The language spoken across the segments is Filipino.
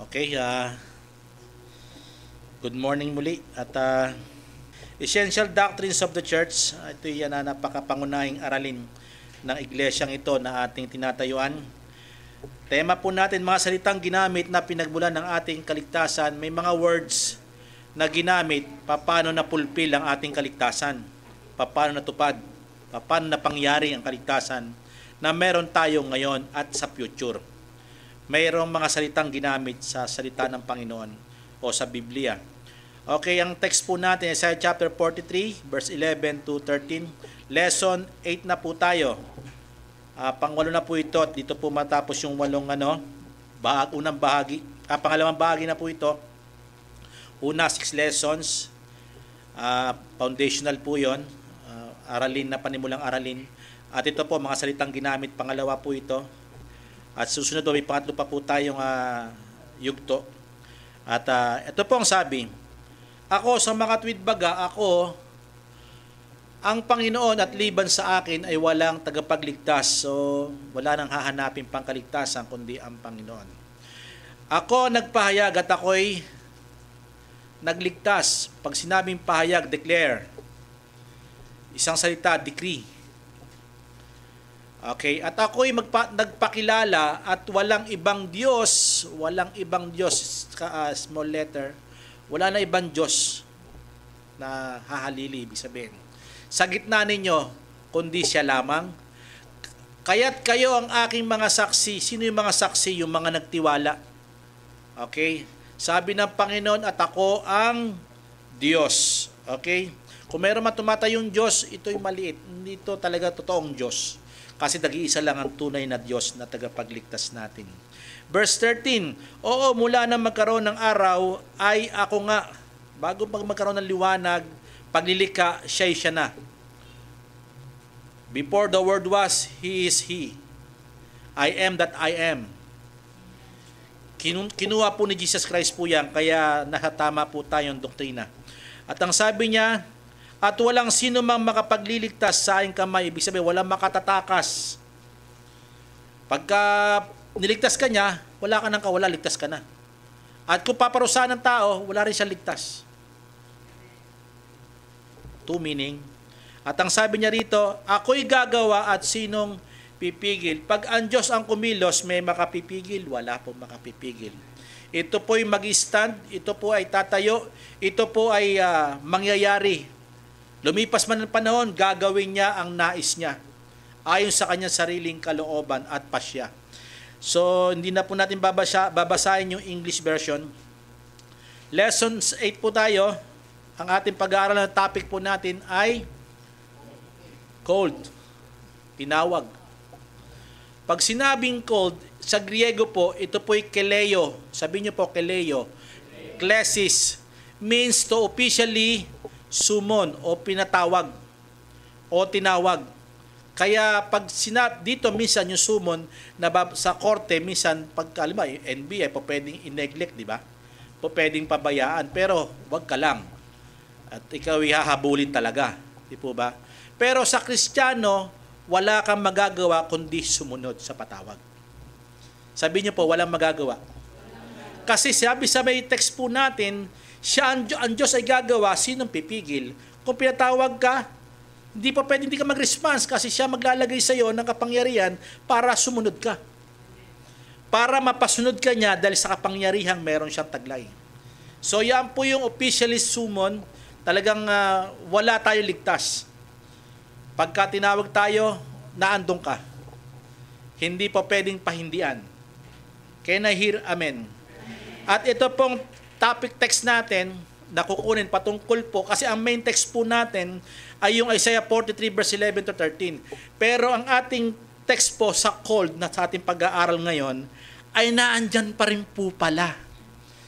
Okay, good morning muli. At Essential Doctrines of the Church, ito yan na napakapangunahing aralin ng iglesyang ito na ating tinatayuan. Tema po natin, mga salitang ginamit na pinagmulan ng ating kaligtasan. May mga words na ginamit, paano na pulpil ang ating kaligtasan, paano natupad, paano na pangyari ang kaligtasan na meron tayo ngayon at sa future. Mayroong mga salitang ginamit sa salita ng Panginoon o sa Biblia. Okay, ang text po natin, Isaiah chapter 43, verse 11 to 13. Lesson 8 na po tayo. Pang-8 na po ito at dito po matapos yung unang bahagi. Pangalawang bahagi na po ito. Una, 6 lessons. Foundational po yon. Aralin na panimulang aralin. At ito po, mga salitang ginamit, pangalawa po ito. At susunod po, may pangatlo pa po tayong yugto. At ito po ang sabi, ako sa mga tuwidbaga, ang Panginoon at liban sa akin ay walang tagapagligtas. So, wala nang hahanapin pang kaligtasan kundi ang Panginoon. Ako nagpahayag at ako'y nagligtas. Pag sinabing pahayag, declare. Isang salita, decree. Okay, at ako'y nagpakilala at walang ibang Diyos, small letter, wala na ibang Diyos na hahalili, ibig sabihin. Sa gitna ninyo, kundi siya lamang. Kaya't kayo ang aking mga saksi. Sino yung mga saksi? Yung mga nagtiwala. Okay? Sabi ng Panginoon, at ako ang Diyos. Okay? Kung mayroon man tumatayong Diyos, ito'y maliit. Hindi ito talaga totoong Diyos. Kasi nag-iisa lang ang tunay na Diyos na tagapagligtas natin. Verse 13, oo, mula nang magkaroon ng araw, ay ako nga. Bago magkaroon ng liwanag, paglilika, siya na. Before the word was, He is He. I am that I am. Kinuha po ni Jesus Christ po yan, kaya nakatama po tayong doktrina. At ang sabi niya, at walang sino mang makapagliligtas sa aking kamay. Ibig sabihin, walang makatatakas. Pagka niligtas ka niya, wala ka nang kawala, ligtas ka na. At kung paparusahan ng tao, wala rin siya ligtas. Two meaning. At ang sabi niya rito, ako'y gagawa at sinong pipigil. Pag ang Diyos ang kumilos, may makapipigil? Wala pong makapipigil. Ito po'y mag-stand, ito po ay tatayo, ito po ay mangyayari. Lumipas man ang panahon, gagawin niya ang nais niya ayon sa kanyang sariling kalooban at pasya. So, hindi na po natin babasahin yung English version. Lessons 8 po tayo. Ang ating pag-aaral na topic po natin ay cold. Tinawag. Pag sinabing cold, sa Griego po, ito po'y keleo. Sabihin niyo po, keleo. Klesis means to officially summon o pinatawag o tinawag. Kaya pag dito minsan yung summon na sa korte, minsan pag NBA po pwedeng i-neglect, di ba? Po pwedeng pabayaan, pero wag ka lang. At ikaw ihahabulin talaga, di po ba? Pero sa Kristiyano, wala kang magagawa kundi sumunod sa patawag. Sabi niyo po, walang magagawa. Kasi sabi sa may text po natin, ang Diyos ay gagawa, sinong pipigil? Kung pinatawag ka, hindi ka mag-response kasi siya maglalagay sa iyo ng kapangyarihan para sumunod ka. Para mapasunod ka niya dahil sa kapangyarihang meron siyang taglay. So yan po yung officially summon, talagang wala tayo ligtas. Pagka tinawag tayo, naandong ka. Hindi pa pwedeng pahindian. Can I hear amen? At ito pong topic text natin na kukunin patungkol po kasi ang main text po natin ay yung Isaiah 43 verse 11 to 13. Pero ang ating text po sa cold na sa ating pag-aaral ngayon ay naandyan pa rin po pala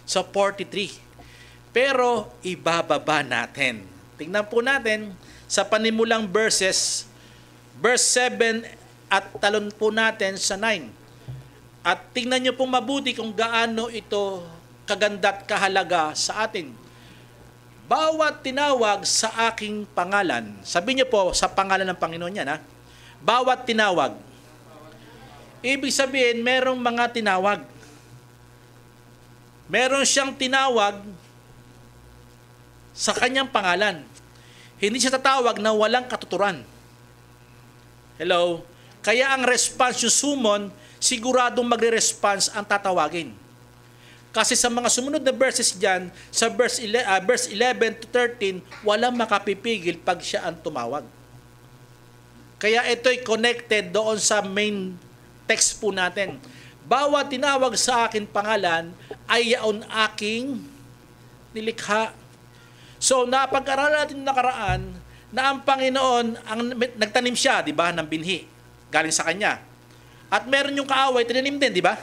sa 43. Pero ibababa natin. Tingnan po natin sa panimulang verses, verse 7 at talon po natin sa 9. At tingnan nyo pong mabuti kung gaano ito kaganda at kahalaga sa atin. Bawat tinawag sa aking pangalan, sabi niyo po sa pangalan ng Panginoon yan, Bawat tinawag. Ibig sabihin, merong mga tinawag. Meron siyang tinawag sa kanyang pangalan. Hindi siya tatawag na walang katuturan. Hello? Kaya ang response, yung summon, siguradong magre-response ang tatawagin. Kasi sa mga sumunod na verses dyan, sa verse 11 to 13, walang makapipigil pag siya ang tumawag. Kaya ito'y connected doon sa main text po natin. Bawat tinawag sa akin pangalan ay yaon aking nilikha. So, napag-aralan natin nakaraan na ang Panginoon, ang nagtanim siya, di ba, ng binhi. Galing sa Kanya. At meron yung kaaway, tinanim din, di ba?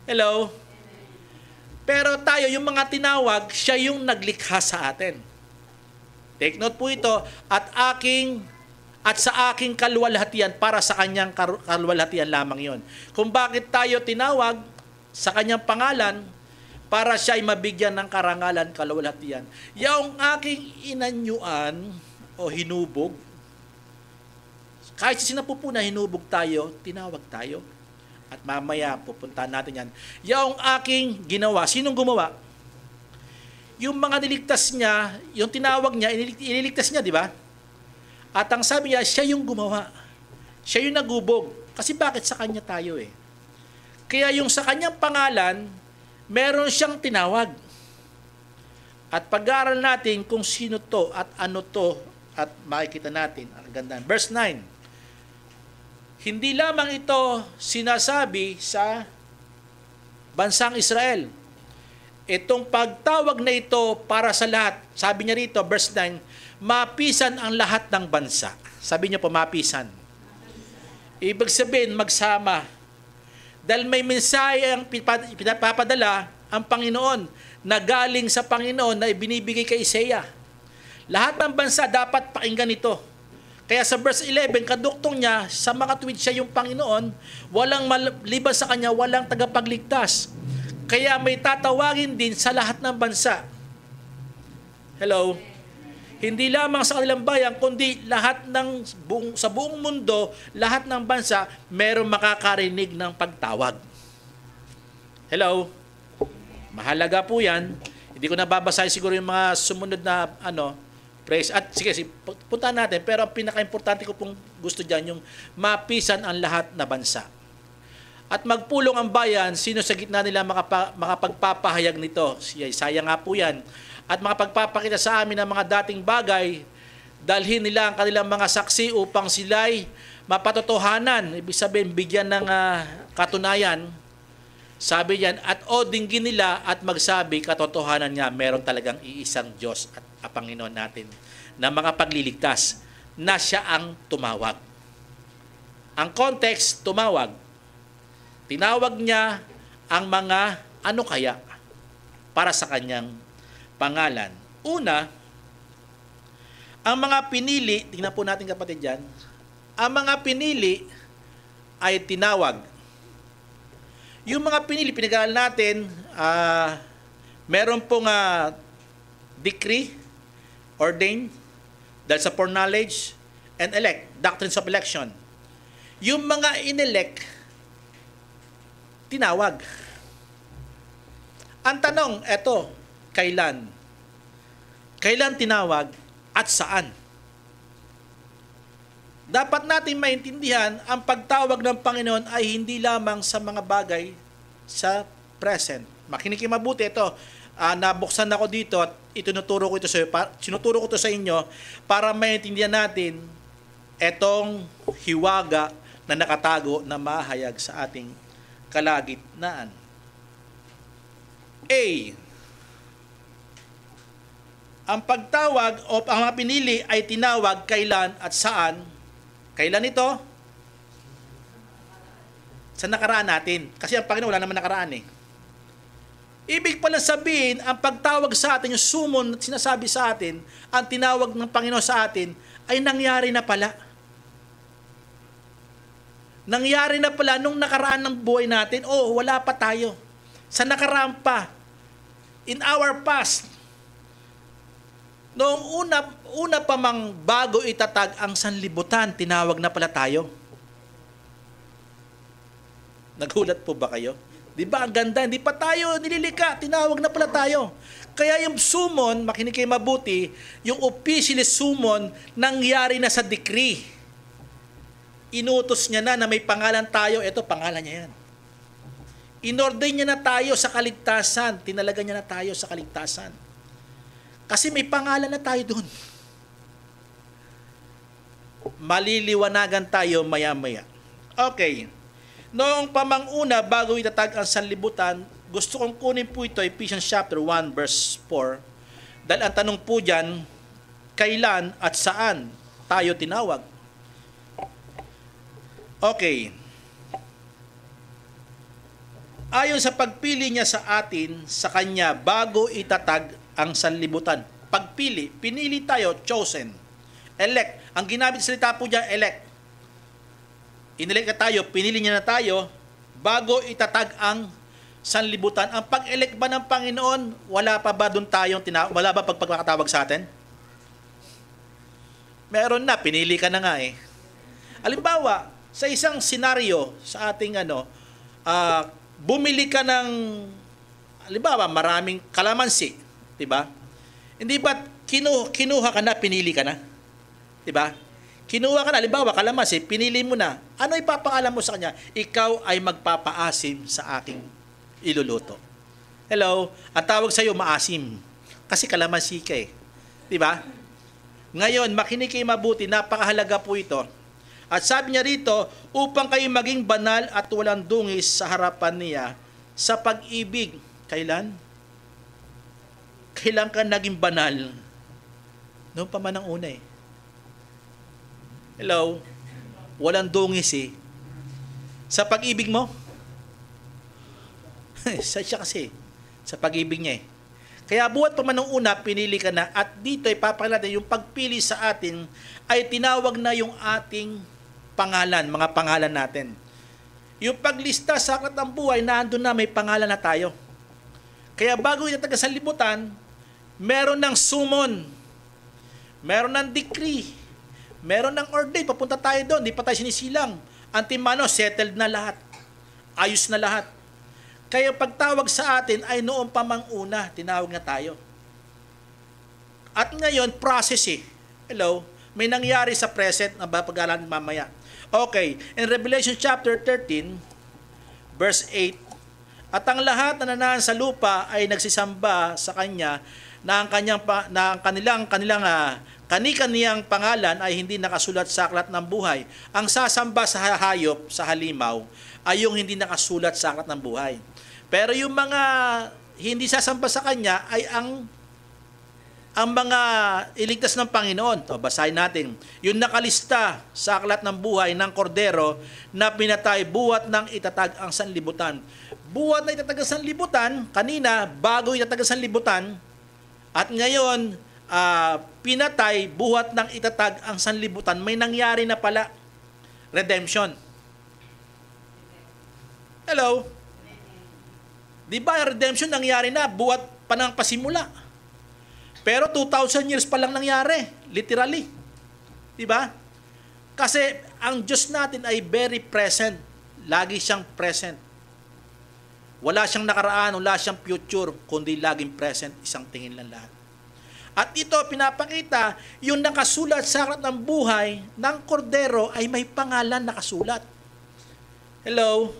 Hello? Pero tayo, yung mga tinawag, siya yung naglikha sa atin. Take note po ito, at sa aking kaluwalhatian, para sa kanyang kaluwalhatian lamang yon. Kung bakit tayo tinawag sa kanyang pangalan, para siya ay mabigyan ng karangalan, kaluwalhatian. Yung aking inanyuan o hinubog, kahit sa sinapupuna, hinubog tayo, tinawag tayo. At mamaya, pupuntahan natin yan. Yung aking ginawa, sinong gumawa? Yung mga niligtas niya, yung tinawag niya, iniligtas niya, di ba? At ang sabi niya, siya yung gumawa. Siya yung nagubog. Kasi bakit sa kanya tayo eh? Kaya yung sa kanyang pangalan, meron siyang tinawag. At pag-aaral natin kung sino to at ano to, at makikita natin, ang ganda. Verse 9. Hindi lamang ito sinasabi sa bansang Israel. Itong pagtawag na ito para sa lahat. Sabi niya rito, verse 9, mapisan ang lahat ng bansa. Sabi niya po, mapisan. Ibig sabihin, magsama. Dahil may mensahe ang pinapapadala ang Panginoon na galing sa Panginoon na ibinibigay kay Isaiah. Lahat ng bansa dapat pakinggan ito. Kaya sa verse 11, kaduktong niya, sa mga tuwid siya yung Panginoon, walang maliban sa Kanya, walang tagapagligtas. Kaya may tatawagin din sa lahat ng bansa. Hello? Hindi lamang sa kanilang bayan, kundi lahat sa buong mundo, lahat ng bansa, merong makakarinig ng pagtawag. Hello? Mahalaga po yan. Hindi ko nababasahin siguro yung mga sumunod na praise. At sige, puntahan natin. Pero ang pinaka-importante ko pong gusto dyan, yung mapisan ang lahat na bansa. At magpulong ang bayan, sino sa gitna nila makapagpapahayag nito. Si Isaiah nga po yan. At makapagpapakita sa amin ng mga dating bagay, dalhin nila ang kanilang mga saksi upang sila'y mapatotohanan. Ibig sabihin, bigyan ng katunayan. Sabi niyan, at dinggin nila at magsabi, katotohanan nga, meron talagang iisang Diyos at Panginoon natin na mga pagliligtas na siya ang tumawag. Ang context, tumawag. Tinawag niya ang mga ano kaya para sa kanyang pangalan. Una, ang mga pinili, tingnan po natin kapatid dyan, ang mga pinili ay tinawag. Yung mga pinili, pinag-aaral natin, meron pong decree, ordained, dahil sa foreknowledge, and elect, doctrines of election. Yung mga inelect, tinawag. Ang tanong, eto, kailan? Kailan tinawag at saan? Dapat natin maintindihan, ang pagtawag ng Panginoon ay hindi lamang sa mga bagay sa present. Makinig kayo mabuti ito. Nabuksan ako dito at sinuturo ko ito sa inyo para maintindihan natin etong hiwaga na nakatago na mahayag sa ating kalagitnaan. A. Ang pagtawag o ang mga pinili ay tinawag kailan at saan. Kailan ito? Sa nakaraan natin. Kasi ang Panginoon wala naman nakaraan eh. Ibig pala sabihin, ang pagtawag sa atin, yung summon at sinasabi sa atin, ang tinawag ng Panginoon sa atin, ay nangyari na pala. Nangyari na pala nung nakaraan ng buhay natin. Wala pa tayo. Sa nakaraan pa. In our past. Noong una pa mang bago itatag ang sanlibutan, tinawag na pala tayo. Nagulat po ba kayo? Di ba ang ganda? Hindi pa tayo nililika, tinawag na pala tayo. Kaya yung summon, makinig kayo mabuti, yung official summon, nangyari na sa decree. Inutos niya na may pangalan tayo, ito pangalan niya yan. Inorder niya na tayo sa kaligtasan, tinalaga niya na tayo sa kaligtasan. Kasi may pangalan na tayo doon. Maliliwanagan tayo maya-maya. Okay. Noong pamanguna, bago itatag ang sanlibutan, gusto kong kunin po ito, Ephesians chapter 1, verse 4. Dahil ang tanong po dyan, kailan at saan tayo tinawag? Okay. Ayon sa pagpili niya sa atin, sa Kanya, bago itatag ang sanlibutan. Pagpili, pinili tayo, chosen. Elect. Ang ginamit sa salita po dyan, elect. Inelect na tayo, pinili niya na tayo, bago itatag ang sanlibutan. Ang pag-elect ba ng Panginoon, wala pa ba doon tayong wala ba pagpagkatawag sa atin? Meron na, pinili ka na nga eh. Halimbawa, sa isang senaryo, sa ating bumili ka ng, halimbawa, maraming kalamansi, diba? Hindi ba kinuha ka na, pinili ka na? Diba? Kinuha ka na, halimbawa, kalamansi, pinili mo na. Ano ipapaalam mo sa kanya? Ikaw ay magpapaasim sa aking iluluto. Hello? Ang tawag sa iyo, maasim. Kasi kalamansi ka eh. Diba? Ngayon, makinig kayo mabuti, napakahalaga po ito. At sabi niya rito, upang kayo maging banal at walang dungis sa harapan niya sa pag-ibig. Kailan? Kailan ka naging banal? Noon pa man ang una eh. Hello? Walang dungis eh. Sa pag-ibig mo? Siya kasi. Sa pag-ibig niya eh. Kaya buhat pa man nung una, pinili ka na. At dito, ipapakita natin, yung pagpili sa atin ay tinawag na yung ating pangalan, mga pangalan natin. Yung paglista sa aklat ng buhay, naandun na, may pangalan na tayo. Kaya bago itatag sa libutan, meron ng summon, meron ng decree, meron ng ordain, papunta tayo doon, di pa tayo sinisilang. Antimano, settled na lahat. Ayos na lahat. Kaya pagtawag sa atin ay noong pamanguna, tinawag na tayo. At ngayon, process eh. Hello? May nangyari sa present na papag-aralan mamaya. Okay, in Revelation chapter 13, verse 8, at ang lahat na nanaan sa lupa ay nagsisamba sa Kanya na ang kani-kaniyang pangalan ay hindi nakasulat sa aklat ng buhay. Ang sasamba sa hayop, sa halimaw, ay yung hindi nakasulat sa aklat ng buhay. Pero yung mga hindi sasamba sa Kanya ay ang mga iligtas ng Panginoon. O, basahin natin. Yung nakalista sa aklat ng buhay ng kordero na pinatay buhat ng itatag ang sanlibutan. Buhat na itatag ang sanlibutan, kanina, bago itatag ang sanlibutan, at ngayon, pinatay buhat ng itatag ang sanlibutan. May nangyari na pala. Redemption. Hello? Di ba redemption nangyari na buhat pa ng pasimula? Pero 2,000 years pa lang nangyari, literally. Di ba? Kasi ang Diyos natin ay very present. Lagi siyang present. Wala siyang nakaraan, wala siyang future, kundi laging present, isang tingin lang lahat. At ito pinapakita, yung nakasulat sa aklat ng buhay ng kordero ay may pangalan nakasulat. Hello?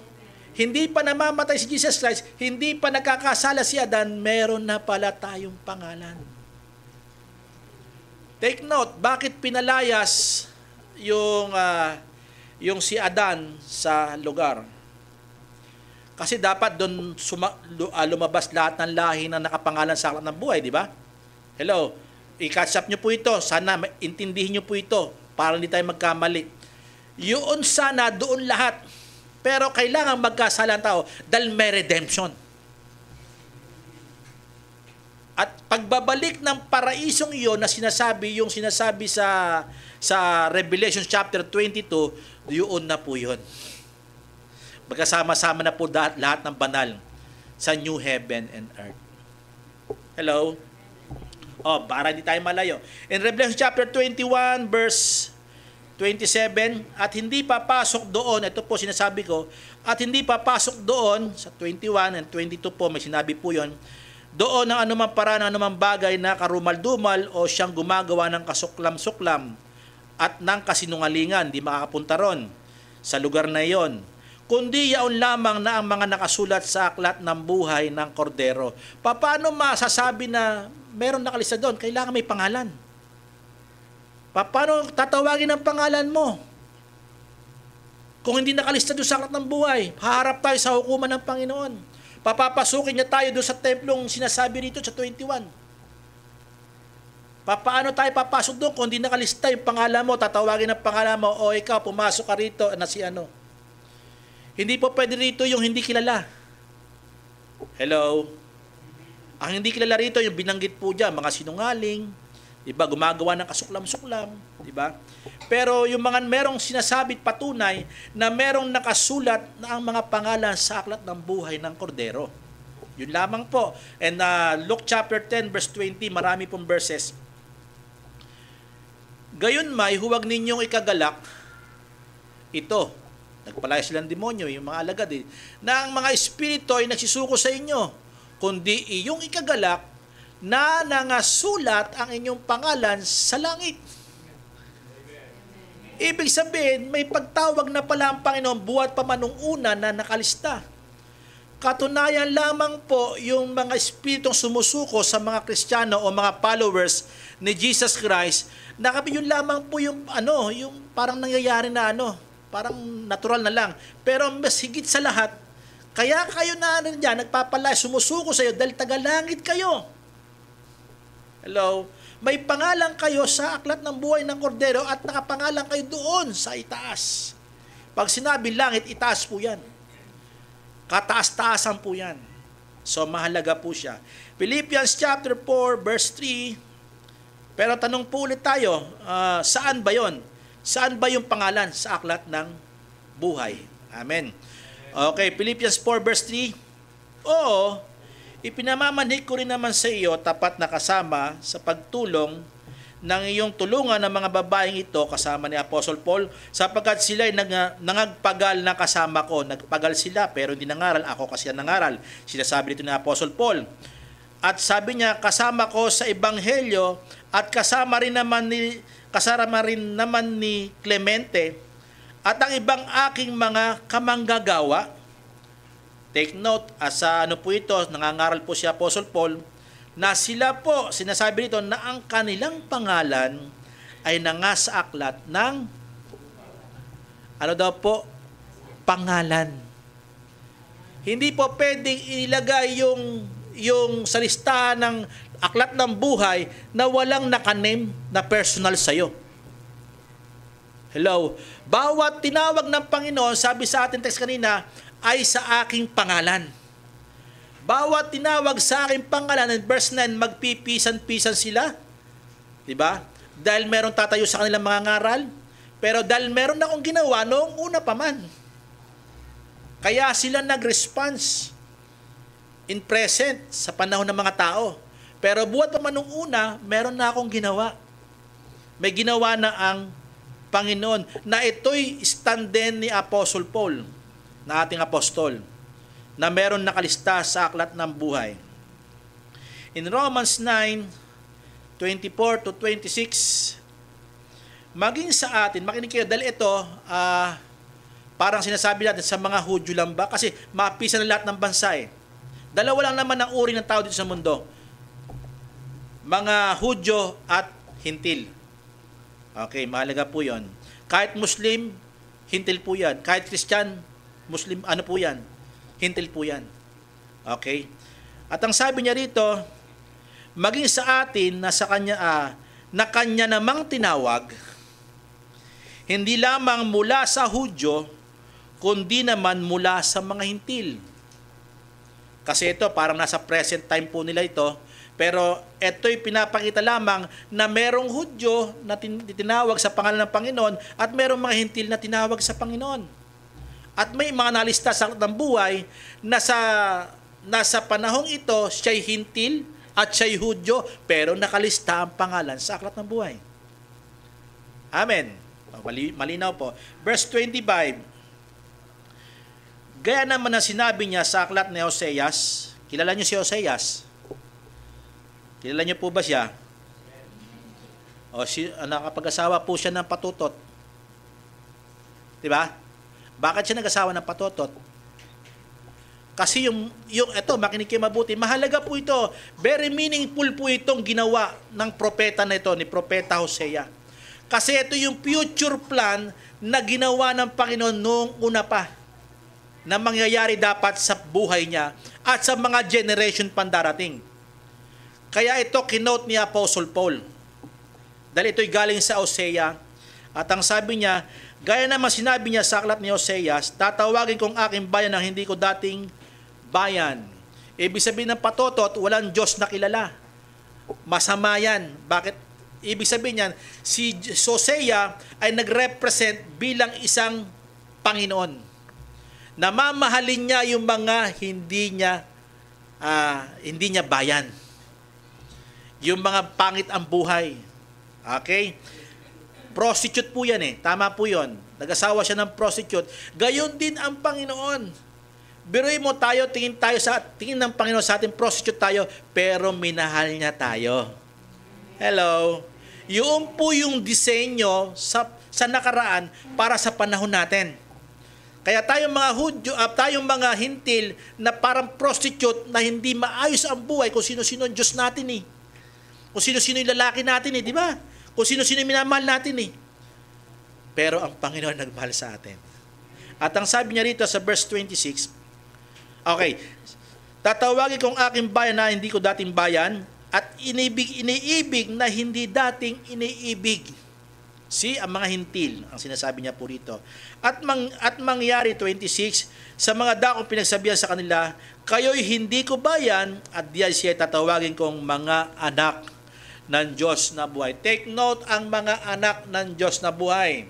Hindi pa namamatay si Jesus Christ, hindi pa nagkakasala si Adan, meron na pala tayong pangalan. Take note, bakit pinalayas yung si Adan sa lugar? Kasi dapat doon lumabas lahat ng lahi na nakapangalan sa aklat ng buhay, di ba? Hello, i-catch up nyo po ito. Sana intindihin nyo po ito para hindi tayo magkamali. Yun sana, doon lahat. Pero kailangan magkasala ang tao dahil may redemption. At pagbabalik ng paraisong iyon na sinasabi sa Revelation chapter 22, yun na po yun. Magkasama-sama na po lahat ng banal sa new heaven and earth. Hello? Para hindi tayo malayo. In Revelation chapter 21, verse 27, at hindi papasok doon, ito po sinasabi ko, at hindi papasok doon, sa 21 and 22 po, may sinabi po yon, doon ang anumang paraan, anumang bagay na karumal-dumal o siyang gumagawa ng kasuklam-suklam at ng kasinungalingan, di makakapunta ron sa lugar na iyon. Kundi yaon lamang na ang mga nakasulat sa aklat ng buhay ng kordero. Paano masasabi na meron nakalista doon? Kailangan may pangalan. Paano tatawagin ang pangalan mo? Kung hindi nakalista doon sa aklat ng buhay, haharap tayo sa hukuman ng Panginoon. Papapasukin niya tayo doon sa templong sinasabi rito sa 21. Paano tayo papasok doon kung hindi nakalista yung pangalan mo, tatawagin ang pangalan mo, o ikaw, pumasok ka rito na si ano. Hindi po pwede rito yung hindi kilala. Hello? Ang hindi kilala rito, yung binanggit po dyan, mga sinungaling, diba, gumagawa ng kasuklam-suklam, diba? Pero yung mga merong sinasabit patunay na merong nakasulat na ang mga pangalan sa aklat ng buhay ng kordero. Yun lamang po. And Luke chapter 10 verse 20, marami pong verses. Gayon may, huwag ninyong ikagalak ito. Nagpalaya silang demonyo, yung mga alagad na ang mga espiritu ay nagsisuko sa inyo, kundi iyong ikagalak na nangasulat ang inyong pangalan sa langit. Ibig sabihin, may pagtawag na pala ang Panginoon buhat pa man nung una na nakalista. Katunayan lamang po yung mga espiritong sumusuko sa mga Kristiyano o mga followers ni Jesus Christ, na yun lamang po yung yung parang nangyayari na parang natural na lang. Pero mas higit sa lahat, kaya kayo na dyan, nagpapalaya, sumusuko sa iyo dahil tagalangit kayo. Hello? May pangalan kayo sa aklat ng buhay ng kordero at nakapangalan kayo doon sa itaas. Pag sinabi langit, itaas po yan. Kataas-taasan po yan. So, mahalaga po siya. Philippians chapter 4, verse 3. Pero tanong po ulit tayo, saan ba yon? Saan ba yung pangalan sa aklat ng buhay? Amen. Okay, Philippians 4, verse 3. Oo, ipinamamanhik ko rin naman sa iyo tapat na kasama sa pagtulong ng iyong tulungan ng mga babaeng ito kasama ni Apostle Paul, sapagkat sila ay nangagpagal na kasama ko. Nagpagal sila pero hindi nangaral, ako kasi ang nangaral. Sinasabi dito ni Apostle Paul. At sabi niya, kasama ko sa ebanghelyo at kasama rin naman ni Clemente at ang ibang aking mga kamanggagawa. Take note, sa po ito, nangangaral po si Apostle Paul, na sila po, sinasabi dito, na ang kanilang pangalan ay nangasa aklat ng, pangalan. Hindi po pwedeng ilagay yung sa listahan ng aklat ng buhay na walang nakaname na personal sa'yo. Hello? Bawat tinawag ng Panginoon, sabi sa ating text kanina, ay sa aking pangalan. Bawat tinawag sa aking pangalan, in verse 9, magpipisan-pisan sila. Diba? Dahil meron tatayo sa kanilang mga ngaral, pero dahil meron akong ginawa noong una pa man. Kaya sila nag-response in present sa panahon ng mga tao. Pero buhat pa man noong una, meron na akong ginawa. May ginawa na ang Panginoon, na ito'y stand din ni Apostle Paul, na ating apostol, na meron nakalista sa aklat ng buhay. In Romans 9, 24 to 26, maging sa atin, makinig kayo, dahil ito, parang sinasabi natin sa mga Hudyo lang ba? Kasi mapisa na lahat ng bansa Dalawa lang naman ang uri ng tao dito sa mundo. Mga Hudyo at Hintil. Okay, mahalaga po yon. Kahit Muslim, Hintil po yan. Kahit Christian, Muslim, po yan? Hintil po yan. Okay? At ang sabi niya rito, maging sa atin na kanya namang tinawag, hindi lamang mula sa Hudyo, kundi naman mula sa mga Hintil. Kasi ito, parang nasa present time po nila ito, pero ito'y pinapakita lamang na merong Hudyo na tinawag sa pangalan ng Panginoon at merong mga Hintil na tinawag sa Panginoon. At may mga nalista sa aklat ng buhay na nasa panahong ito, siya'y Hintil at siya'y Hudyo, pero nakalista ang pangalan sa aklat ng buhay. Amen. Malinaw po. Verse 25. Gaya naman na sinabi niya sa aklat ni Hoseas. Kilala niyo si Hoseas? Kilala niyo po ba siya? Nakapag-asawa po siya ng patutot. Diba? Bakit siya nag-asawa ng patutot? Kasi eto, makinig kayo mabuti, mahalaga po ito. Very meaningful po itong ginawa ng propeta na ito, ni Propeta Hosea. Kasi ito yung future plan na ginawa ng Panginoon noong una pa, na mangyayari dapat sa buhay niya at sa mga generation pandarating. Kaya ito kinote ni Apostle Paul. Dahil ito'y galing sa Hosea. At ang sabi niya, gaya naman sinabi niya sa aklat ni Hoseas, tatawagin kong aking bayan ng hindi ko dating bayan. Ibig sabihin ng patotot, walang Diyos na kilala. Masama yan. Bakit? Ibig sabihin yan, si Hosea ay nag-represent bilang isang Panginoon. Namamahalin niya yung mga hindi niya bayan. Yung mga pangit ang buhay. Okay? Prostitute po yan eh. Tama po yun. Nag-asawa siya ng prostitute. Gayon din ang Panginoon. Biruin mo tayo, tingin ng Panginoon sa atin, prostitute tayo, pero minahal niya tayo. Hello? Yun po yung disenyo sa nakaraan para sa panahon natin. Kaya tayong mga Hudyo, tayong mga Hintil na parang prostitute na hindi maayos ang buhay kung sino-sino ang Diyos natin eh. Kung sino-sino yung lalaki natin eh, di ba? Kung sino-sino yung minamahal natin eh. Pero ang Panginoon nagmahal sa atin. At ang sabi niya rito sa verse 26, okay, tatawagin kong aking bayan na hindi ko dating bayan at iniibig na hindi dating iniibig. See, ang mga Hintil, ang sinasabi niya po rito. At mangyari, 26, sa mga dakong pinagsabihan sa kanila, kayo'y hindi ko bayan at diyan siya tatawagin kong mga anak ng Diyos na buhay. Take note, ang mga anak ng Diyos na buhay.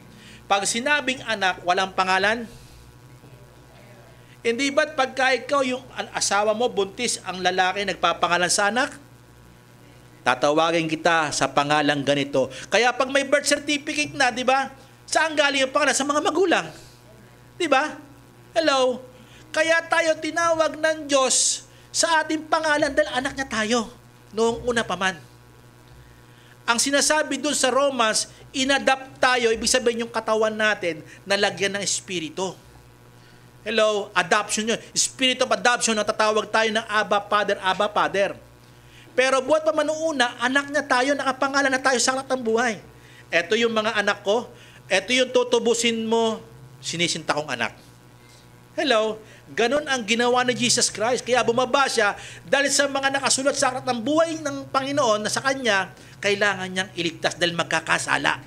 Pag sinabing anak, walang pangalan? Hindi ba't pagka ikaw, yung asawa mo, buntis, ang lalaki, nagpapangalan sa anak? Tatawagin kita sa pangalang ganito. Kaya pag may birth certificate na, di ba? Saan galing yung pangalan? Sa mga magulang. Di ba? Hello? Kaya tayo tinawag ng Diyos sa ating pangalan dahil anak niya tayo noong una pa man. Ang sinasabi dun sa Romans, inadapt tayo, ibig sabihin yung katawan natin, nalagyan ng Espiritu. Hello? Adoption yun. Spirit of adoption, natatawag tayo ng Abba Father, Abba Father. Pero buhat pa man noong una, anak niya tayo, nakapangalan na tayo sa aklat ng buhay. Ito yung mga anak ko, ito yung tutubusin mo, sinisinta kong anak. Hello? Ganon ang ginawa ni Jesus Christ. Kaya bumaba siya dahil sa mga nakasulat sa aklat ng buhay ng Panginoon na sa Kanya, kailangan niyang iligtas dahil magkakasala.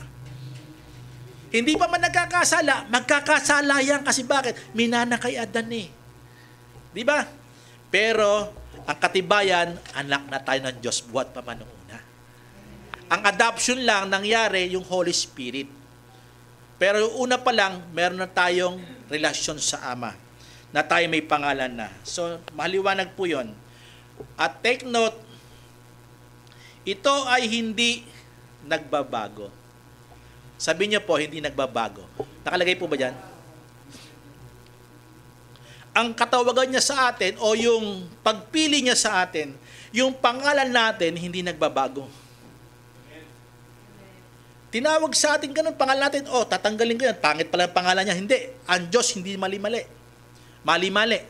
Hindi pa man nagkakasala, magkakasala yan kasi bakit? Minana kay Adan eh. Di ba? Pero ang katibayan, anak na tayo ng Diyos buhat pa man noong una. Ang adoption lang nangyari yung Holy Spirit. Pero yung una pa lang, meron na tayong relasyon sa Ama na tayo may pangalan na. So, maliwanag po yun. At take note, ito ay hindi nagbabago. Sabi niyo po, hindi nagbabago. Nakalagay po ba dyan? Ang katawagan niya sa atin o yung pagpili niya sa atin, yung pangalan natin, hindi nagbabago. Tinawag sa atin ganun, pangalan natin, tatanggalin ko yan, pangit pala ang pangalan niya. Hindi, ang Diyos hindi mali-mali. Mali-mali.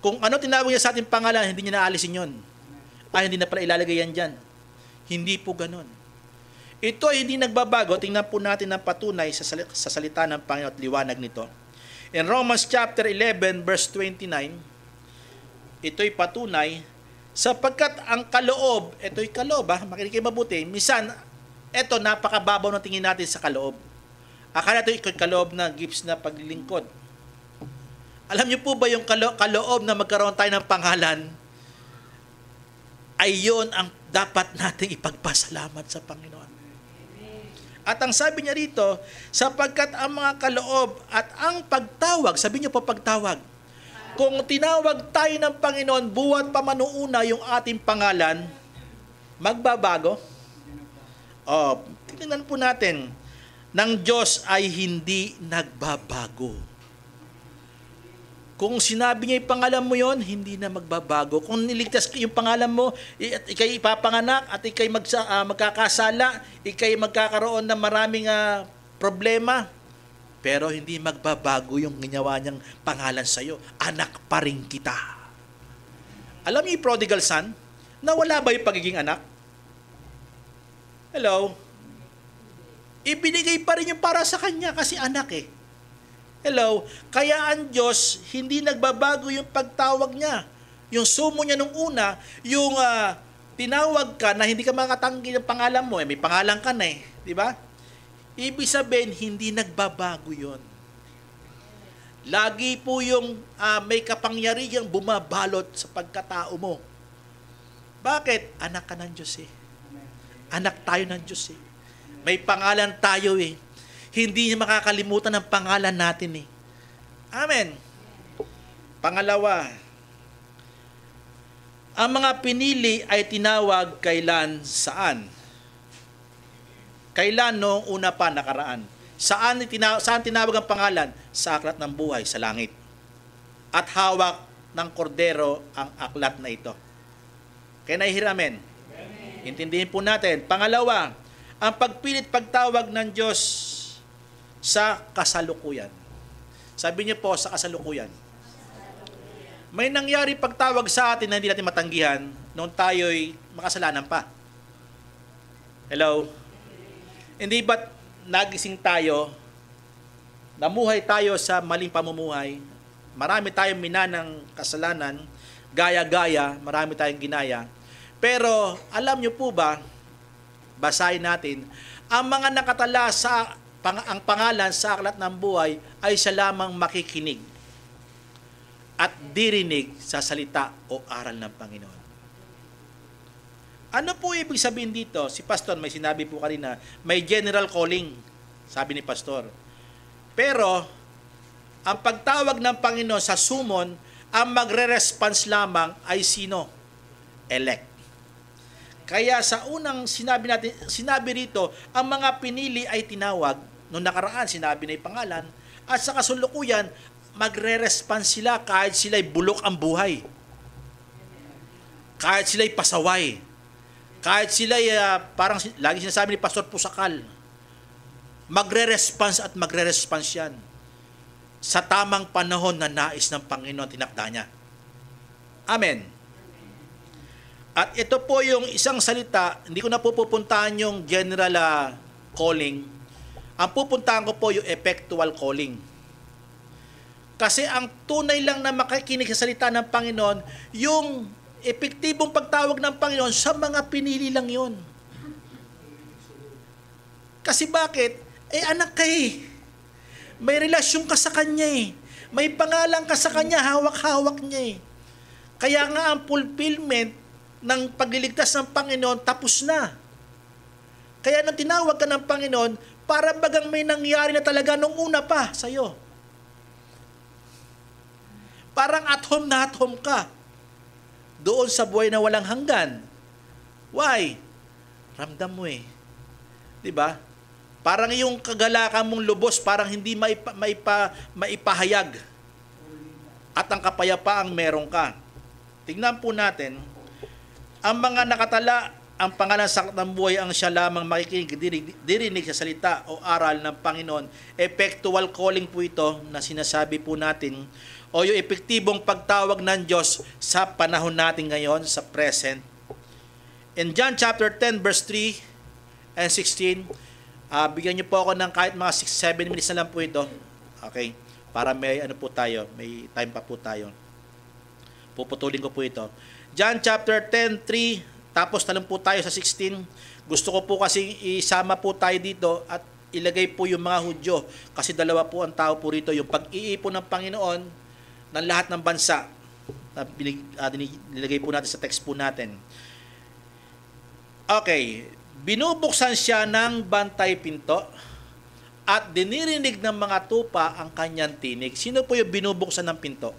Kung ano tinawag niya sa ating pangalan, hindi niya naalisin yun. Hindi na pala ilalagay yan dyan. Hindi po ganun. Ito ay hindi nagbabago. Tingnan po natin ang patunay sa salita ng Panginoon at liwanag nito. In Romans chapter 11 verse 29, ito'y patunay, sapagkat ang kaloob, ito'y kaloob, makinig kayo mabuti, minsan, ito napakababaw ng tingin natin sa kaloob. Akala ito'y kaloob na gifts na paglilingkod. Alam niyo po ba yung kaloob na magkaroon tayo ng pangalan, ay yun ang dapat nating ipagpasalamat sa Panginoon. At ang sabi niya rito, sapagkat ang mga kaloob at ang pagtawag, sabi niyo po pagtawag, kung tinawag tayo ng Panginoon, buwan pa manuuna yung ating pangalan, Magbabago? Tingnan po natin. Ng Diyos ay hindi nagbabago. Kung sinabi niya yung pangalan mo yon, hindi na magbabago. Kung niligtas yung pangalan mo, at ikay ipapanganak, at ikay magkakasala, ikay magkakaroon ng maraming problema, pero hindi magbabago yung ginawa niyang pangalan sa'yo. Anak pa rin kita. Alam niyo yung prodigal son? Nawala ba yung pagiging anak? Hello? Ibinigay pa rin yung para sa kanya kasi anak eh. Hello? Kaya ang Diyos, hindi nagbabago yung pagtawag niya. Yung sumo niya nung una, yung tinawag ka na hindi ka makatanggi ng pangalan mo, may pangalan ka na eh. Di ba? Ibig sabihin, hindi nagbabago yon. Lagi po yung may kapangyarihang bumabalot sa pagkatao mo. Bakit? Anak ka ng Diyos eh. Anak tayo ng Diyos eh. May pangalan tayo eh. Hindi niya makakalimutan ang pangalan natin eh. Amen. Pangalawa, ang mga pinili ay tinawag kailan saan? Kailan noong una pa nakaraan? Saan tinawag ang pangalan? Sa aklat ng buhay, sa langit. At hawak ng kordero ang aklat na ito. Kaya nahihiramin. Intindihin po natin. Pangalawa, ang pagpilit pagtawag ng Diyos sa kasalukuyan. Sabi niyo po, sa kasalukuyan. May nangyari pagtawag sa atin na hindi natin matanggihan noong tayo'y makasalanan pa. Hello? Hindi ba't nagising tayo, namuhay tayo sa maling pamumuhay, marami tayong minanang kasalanan, gaya-gaya, marami tayong ginaya. Pero alam niyo po ba, basahin natin, ang mga nakatala sa ang pangalan sa aklat ng buhay ay siya lamang makikinig at dirinig sa salita o aral ng Panginoon. Ano po ibig sabihin dito? Si Pastor may sinabi po kanina, may general calling, sabi ni Pastor. Pero, ang pagtawag ng Panginoon sa sumon, ang magre-response lamang ay sino? Elect. Kaya sa unang sinabi rito, ang mga pinili ay tinawag, noong nakaraan sinabi na yung pangalan, at sa kasulukuyan, magre-response sila kahit sila'y bulok ang buhay. Kahit sila'y pasaway. Kahit sila'y parang lagi sinasabi ni Pastor Pusakal, magre-response at magre-response yan sa tamang panahon na nais ng Panginoon tinakda niya. Amen. At ito po yung isang salita, hindi ko na pupuntahan yung general calling. Ang pupuntahan ko po yung effectual calling. Kasi ang tunay lang na makikinig sa salita ng Panginoon, yung epektibong pagtawag ng Panginoon sa mga pinili lang yon. Kasi bakit? Anak ka eh. May relasyon ka sa Kanya eh. May pangalan ka sa Kanya, hawak-hawak niya eh. Kaya nga ang fulfillment ng pagliligtas ng Panginoon tapos na. Kaya nang tinawag ka ng Panginoon, para bagang may nangyari na talaga nung una pa sa'yo. Parang at home ka. Doon sa buhay na walang hanggan. Why? Ramdam mo eh. 'Di ba? Parang yung kagalakan mong lubos parang hindi maipahayag. At ang kapayapaang meron ka. Tingnan po natin, ang mga nakatala, ang pangalan sa aklat ng buhay ang siya lamang makikinig, dirinig sa salita o aral ng Panginoon. Effectual calling po ito na sinasabi po natin, o yung epektibong pagtawag ng Diyos sa panahon natin ngayon, sa present. In John chapter 10 verse 3 and 16, bigyan niyo po ako ng kahit mga 6-7 minutes na lang po ito. Okay? Para may po tayo, may time pa po tayo. Puputulin ko po ito. John chapter 10, 3, tapos talong po tayo sa 16. Gusto ko po kasi isama po tayo dito at ilagay po yung mga Hudyo. Kasi dalawa po ang tao po rito. Yung pag-iipon ng Panginoon ng lahat ng bansa na nilagay po natin sa text po natin. Okay. Binubuksan siya ng bantay pinto at dinirinig ng mga tupa ang kanyang tinig. Sino po yung binubuksan ng pinto?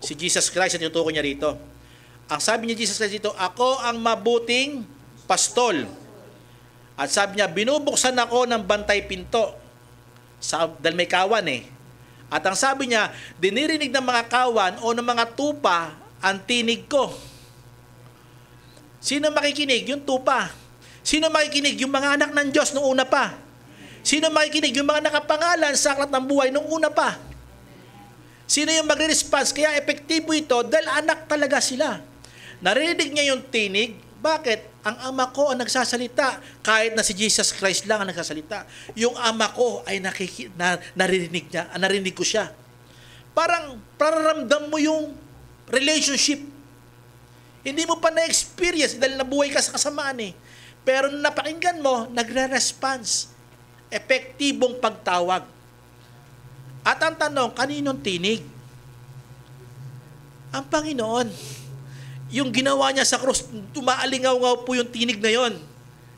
Si Jesus Christ, at tinutukoy niya rito. Ang sabi niya Jesus Christ dito, ako ang mabuting pastol. At sabi niya, binubuksan ako ng bantay pinto. Dahil may kawan eh. At ang sabi niya, dinirinig ng mga kawan o ng mga tupa ang tinig ko. Sino makikinig? Yung tupa. Sino makikinig? Yung mga anak ng Diyos noong una pa. Sino makikinig? Yung mga nakapangalan sa aklat ng buhay noong una pa. Sino yung magre-response? Kaya epektibo ito dahil anak talaga sila. Narinig niya yung tinig. Bakit? Ang ama ko ang nagsasalita. Kahit na si Jesus Christ lang ang nagsasalita. Yung ama ko ay narinig niya. Narinig ko siya. Parang pararamdam mo yung relationship. Hindi mo pa na-experience dahil nabuhay ka sa kasamaan eh. Pero nung napakinggan mo, nagre-response. Epektibong pagtawag. At ang tanong, kaninong tinig? Ang Panginoon. Yung ginawa niya sa krus, tumaalingaw-ngaw po yung tinig na yon.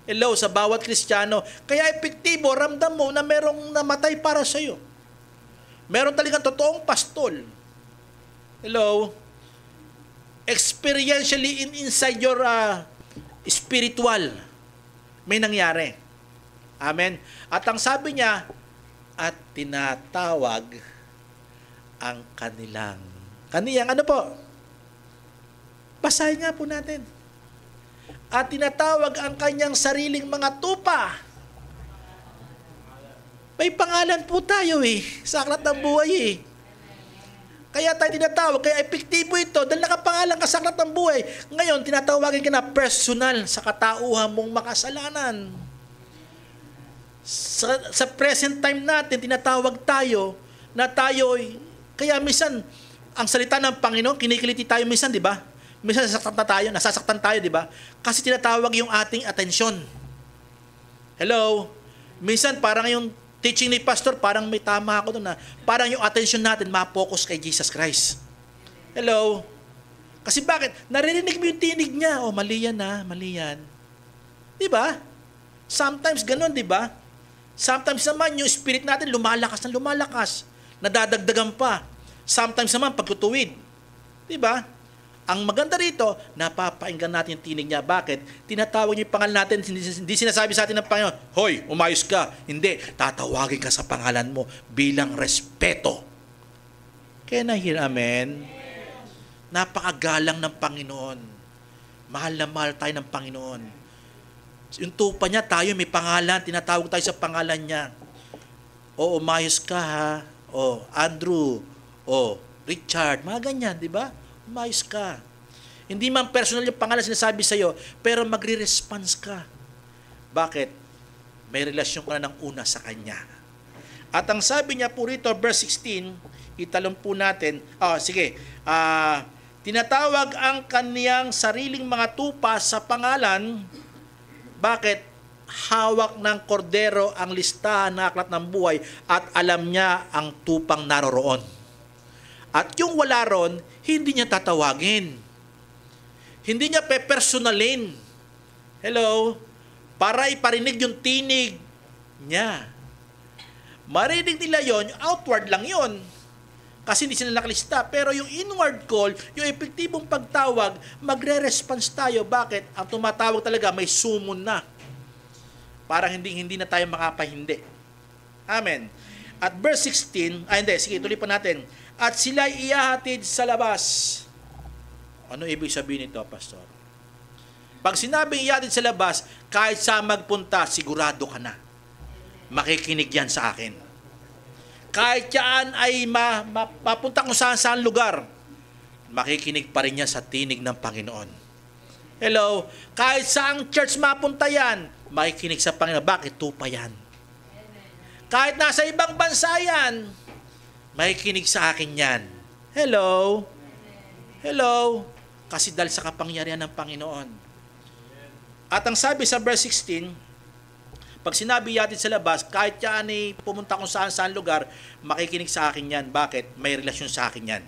Hello, sa bawat Kristiyano. Kaya epektibo, ramdam mo na merong namatay para sa iyo. Meron talagang totoong pastol. Hello. Experientially inside your spiritual, may nangyari. Amen. At ang sabi niya, at tinatawag ang kaniyang ano po? Basahin nga po natin. At tinatawag ang kanyang sariling mga tupa. May pangalan po tayo sa aklat ng buhay Kaya tayo tinatawag, kaya epektibo ito dahil nakapangalan ka sa aklat ng buhay. Ngayon, tinatawagin ka na personal sa katauhan mong makasalanan. Sa present time natin, tinatawag tayo na tayo, kaya minsan, ang salita ng Panginoon, kinikiliti tayo minsan, di ba? Minsan nasasaktan tayo, di ba? Kasi tinatawag yung ating atensyon. Hello? Minsan, parang yung teaching ni pastor, parang may tama ako doon na parang yung attention natin ma-focus kay Jesus Christ. Hello? Kasi bakit? Naririnig mo yung tinig niya. Mali yan mali yan. Di ba? Sometimes ganun, di ba? Sometimes naman yung spirit natin lumalakas ng lumalakas. Nadadagdagan pa. Sometimes naman pagtutuwid. Di ba? Ang maganda rito, napapainggan natin yung tinig niya. Bakit? Tinatawag niyo yung pangalan natin, hindi sinasabi sa atin ng Panginoon, hoy, umayos ka. Hindi, tatawagin ka sa pangalan mo bilang respeto. Can I hear amen? Napakagalang ng Panginoon. Mahal na mahal tayo ng Panginoon. Yung tupa niya, tayo may pangalan, tinatawag tayo sa pangalan niya. Umayos ka ha. Andrew. Richard. Mga ganyan, di ba? Umayos ka. Hindi man personal yung pangalan sinasabi sa'yo, pero magre-response ka. Bakit? May relasyon ka na ng una sa Kanya. At ang sabi niya po rito, verse 16, italong po natin, tinatawag ang kaniyang sariling mga tupa sa pangalan. Bakit? Hawak ng kordero ang listahan ng aklat ng buhay at alam niya ang tupang naroroon. At yung wala ron, hindi niya tatawagin. Hindi niya pepersonalin. Hello? Para iparinig yung tinig niya. Marinig nila yon, outward lang yon. Kasi hindi sila nakalista. Pero yung inward call, yung epektibong pagtawag, magre-response tayo. Bakit? Ang tumatawag talaga may summon na. Parang hindi na tayo makapahindi. Amen. At verse 16, tuloy pa natin. At sila ihahatid sa labas. Ano ibig sabihin nito, Pastor? Pag sinabing ihahatid sa labas, kahit saan magpunta, sigurado ka na. Makikinig yan sa akin. Kahit yan ay mapunta kung saan lugar, makikinig pa rin yan sa tinig ng Panginoon. Hello? Kahit saang church mapunta yan, makikinig sa Panginoon. Bakit? Tupa yan. Kahit nasa ibang bansa yan, makikinig sa akin yan. Hello? Hello? Kasi dahil sa kapangyarihan ng Panginoon. At ang sabi sa verse 16, pag sinabi yatin sa labas, kahit yan ay pumunta kung saan lugar, makikinig sa akin yan. Bakit? May relasyon sa akin yan.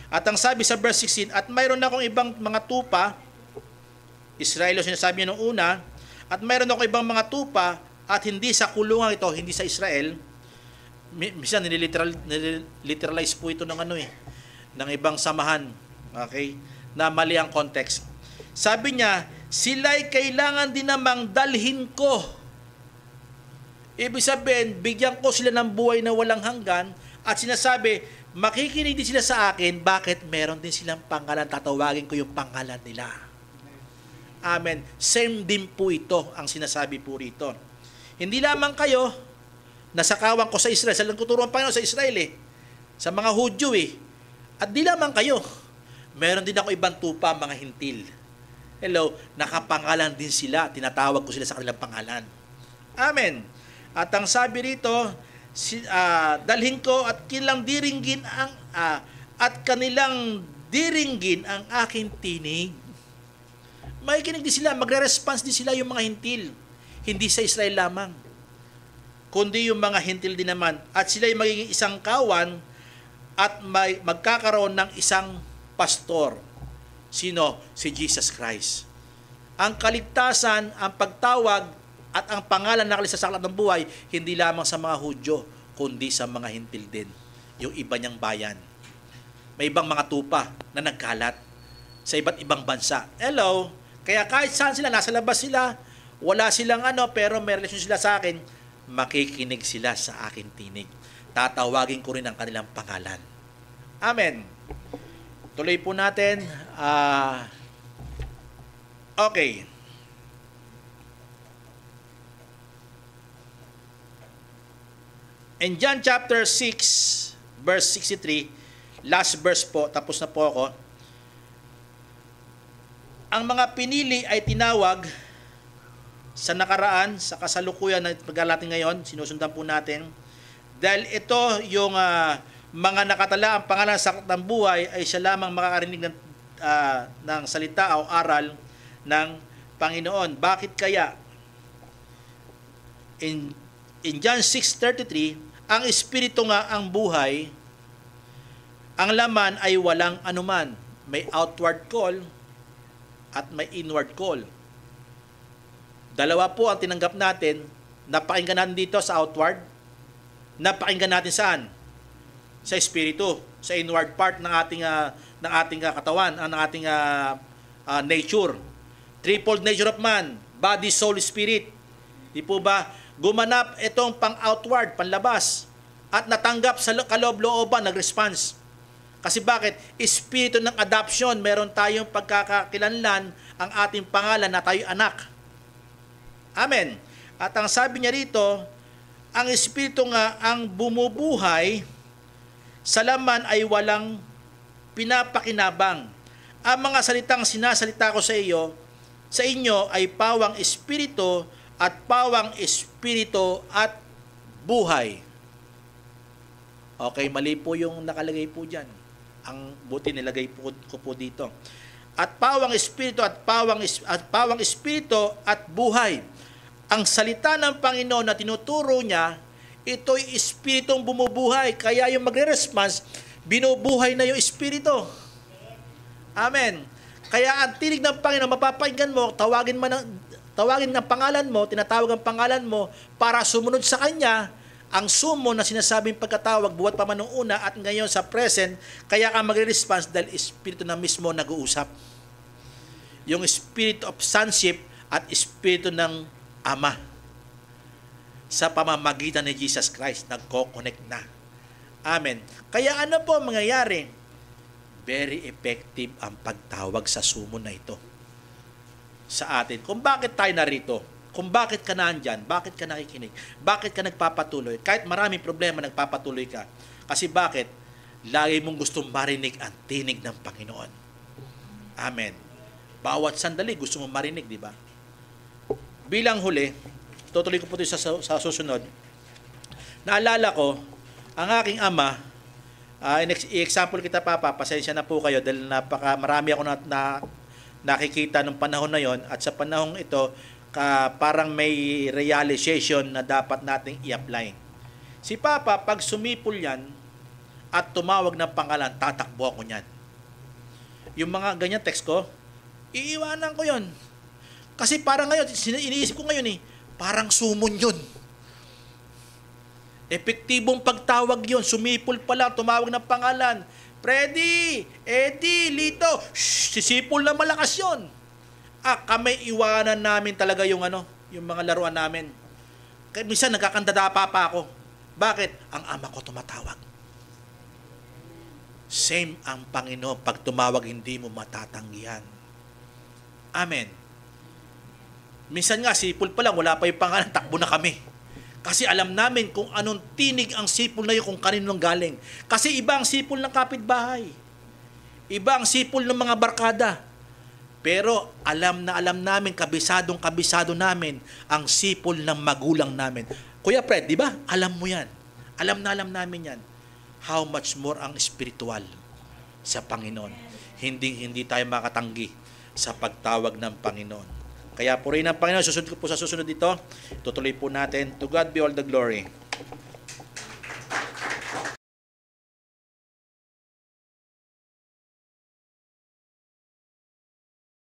At ang sabi sa verse 16, at mayroon akong ibang mga tupa, Israel o sinasabi niya nung una, at mayroon akong ibang mga tupa, at hindi sa kulungan ito, hindi sa Israel. Minsan niliteralize po ito ng ng ibang samahan, okay, na mali ang context. Sabi niya, sila'y kailangan din namang dalhin ko. Ibig sabihin, bigyan ko sila ng buhay na walang hanggan at sinasabi, makikinig din sila sa akin, bakit meron din silang pangalan, tatawagin ko yung pangalan nila. Amen. Same din po ito ang sinasabi po rito. Hindi lamang kayo, nasakawan ko sa Israel, sa tuturuan pa sa Israel sa mga Hudyo At di lamang kayo, meron din ako ibang tupa, mga hintil. Hello, nakapangalan din sila, tinatawag ko sila sa kanilang pangalan. Amen. At ang sabi rito, dalhin ko at kanilang diringgin ang aking tinig. Makikinig din sila, magre-response din sila yung mga hintil. Hindi sa Israel lamang, kundi yung mga hintil din naman. At sila ay magiging isang kawan at magkakaroon ng isang pastor. Sino? Si Jesus Christ. Ang kaligtasan, ang pagtawag at ang pangalan na kalista sa aklat ng buhay, hindi lamang sa mga Hudyo, kundi sa mga hintil din. Yung iba niyang bayan. May ibang mga tupa na nagkalat sa iba't ibang bansa. Hello? Kaya kahit saan sila, nasa labas sila, wala silang pero may relasyon sila sa akin, makikinig sila sa akin tinig. Tatawagin ko rin ang kanilang pangalan. Amen. Tuloy po natin. Okay. In John chapter 6, verse 63, last verse po, tapos na po ako. Ang mga pinili ay tinawag sa nakaraan, sa kasalukuyan na pag-alatin ngayon, sinusundan po natin. Dahil ito yung mga nakatala ang pangalan sa aklat ng buhay ay siya lamang makakarinig ng salita o aral ng Panginoon. Bakit kaya? In John 6:33, ang Espiritu nga ang buhay, ang laman ay walang anuman. May outward call at may inward call. Dalawa po ang tinanggap natin. Napakinggan natin dito sa outward. Napakinggan natin saan? Sa Espiritu, sa inward part ng ating katawan, ng ating nature. Threefold nature of man, body, soul, spirit. Di po ba? Gumanap itong pang-outward, panlabas, at natanggap sa kaloob-looban, nag-response. Kasi bakit? Espiritu ng adoption, meron tayong pagkakakilanlan ang ating pangalan na tayo anak. Amen. At ang sabi niya rito, ang Espiritu nga ang bumubuhay, sa laman ay walang pinapakinabang. Ang mga salitang sinasalita ko sa inyo ay pawang espiritu at buhay. Okay, mali po yung nakalagay po dyan. Ang buti nilagay ko po dito. At pawang espiritu at buhay. Ang salita ng Panginoon na tinuturo niya, ito'y espiritong bumubuhay. Kaya yung magre-response, binubuhay na yung espiritu. Amen. Kaya ang tinig ng Panginoon, mapapakinggan mo, tawagin ng pangalan mo, tinatawag ang pangalan mo para sumunod sa Kanya. Ang sumo na sinasabing pagkatawag, buhat pa man nung una at ngayon sa present, kaya ka magre-response dahil espiritu na mismo nag-uusap. Yung spirit of sonship at espiritu ng Ama. Sa pamamagitan ni Jesus Christ, nagko-connect na. Amen. Kaya ano po mangyayari? Very effective ang pagtawag sa sumo na ito sa atin. Kung bakit tayo narito, kung bakit ka nandyan, bakit ka nakikinig, bakit ka nagpapatuloy, kahit maraming problema nagpapatuloy ka. Kasi bakit? Lagi mong gustong marinig ang tinig ng Panginoon. Amen. Bawat sandali gusto mong marinig, di ba? Bilang huli, tutuloy ko po ito sa susunod. Naalala ko, ang aking ama, i-example kita Papa, pasensya na po kayo dahil marami ako nakikita nung panahon na yon at sa panahong ito, parang may realization na dapat nating i-apply. Si Papa, pag sumipol yan at tumawag ng pangalan, tatakbo ako niyan. Yung mga ganyan text ko, iiwanan ko yon. Kasi parang ngayon, iniisip ko ngayon parang sumon yun. Epektibong pagtawag yun. Sumipol pa lang, tumawag ng pangalan. Freddy, Eddie, Lito, sisipol na malakas yun. kami iwanan namin talaga yung yung mga laruan namin. Kaya minsan nagkakandadapa pa ako. Bakit? Ang ama ko tumatawag. Same ang Panginoon. Pag tumawag, hindi mo matatanggihan. Amen. Minsan nga, sipol pa lang, wala pa yung pangalan, takbo na kami. Kasi alam namin kung anong tinig ang sipol na yun, kung kanino galing. Kasi iba ang sipol ng kapitbahay. Iba ang sipol ng mga barkada. Pero alam na alam namin, kabisado namin ang sipol ng magulang namin. Kuya Fred, di ba? Alam mo yan. Alam na alam namin yan. How much more ang spiritual sa Panginoon. Hindi tayo makatanggi sa pagtawag ng Panginoon. Kaya purihin ng Panginoon, susunod ko po sa susunod dito. Tutuloy po natin. To God be all the glory.